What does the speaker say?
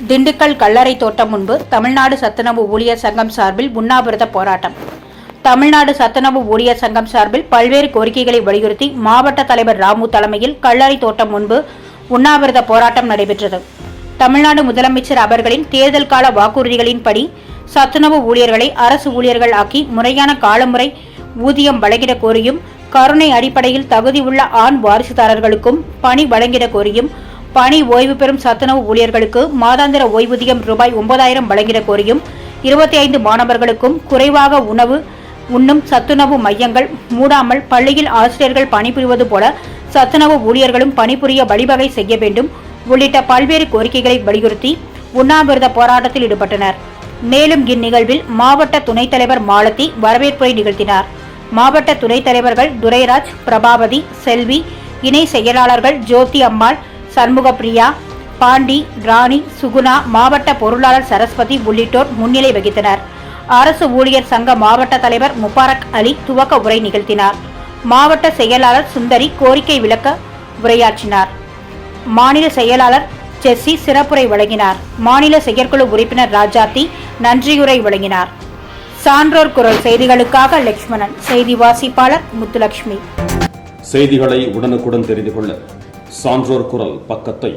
திண்டுக்கல் கல்லறை தோட்டம் முன்பு தமிழ்நாடு சத்துணவு ஊழியர் சங்கம் சார்பில் உண்ணாவிரத போராட்டம். தமிழ்நாடு சத்துணவு ஊழியர் சங்கம் சார்பில் பல்வேறு கோரிக்கைகளை வலியுறுத்தி மாவட்ட தலைவர் ராமு தலைமையில் கல்லறை தோட்டம் முன்பு உண்ணாவிரத போராட்டம் நடைபெற்றது. தமிழ்நாடு முதலமைச்சர் அவர்களின் தேர்தல் கால வாக்குறுதிகளின்படி சத்துணவு ஊழியர்களை அரசு ஊழியர்கள் ஆக்கி முறையான காலமுறை ஊதியம் வழங்கிட கோரியும், கருணை அடிப்படையில் தகுதி உள்ள ஆண் வாரிசுதாரர்களுக்கும் பணி வழங்கிட கோரியும், பணி ஓய்வு பெறும் சத்துணவு ஊழியர்களுக்கு மாதாந்திர ஓய்வூதியம் ரூபாய் 9,000 வழங்கிட கோரியும், 25 மாணவர்களுக்கும் குறைவாக உணவு உண்ணும் சத்துணவு மையங்கள் மூடாமல் பள்ளியில் ஆசிரியர்கள் பணிபுரிவது போல சத்துணவு ஊழியர்களும் பணிபுரிய வழிவகை செய்ய வேண்டும் உள்ளிட்ட பல்வேறு கோரிக்கைகளை வலியுறுத்தி உண்ணாவிரத போராட்டத்தில் ஈடுபட்டனர். மேலும் இந்நிகழ்வில் மாவட்ட துணைத் தலைவர் மாலதி வரவேற்புரை நிகழ்த்தினார். மாவட்ட துணைத் தலைவர்கள் துரைராஜ், பிரபாவதி, செல்வி, இணை செயலாளர்கள் ஜோதி அம்மாள், சண்முகப்பிரியா, பாண்டி, ராணி, சுகுணா, மாவட்ட பொருளாளர் சரஸ்வதி உள்ளிட்டோர் முன்னிலை வகித்தனர். அரசு ஊழியர் சங்க மாவட்ட தலைவர் முபாரக் அலி துவக்க உரை நிகழ்த்தினார். மாவட்ட செயலாளர் சுந்தரி கோரிக்கை விளக்க உரையாற்றினார். மாநில செயலாளர் ஜெஸ்ஸி சிறப்புரை வழங்கினார். மாநில செயற்குழு உறுப்பினர் ராஜாத்தி நன்றியுரை வழங்கினார். சான்றோர் குரல் செய்திகளுக்காக லட்சுமணன், செய்தி வாசிப்பாளர் முத்துலட்சுமி. செய்திகளை உடனுக்குடன் தெரிந்து கொள்ள சான்றோர் குரல் பக்கத்தை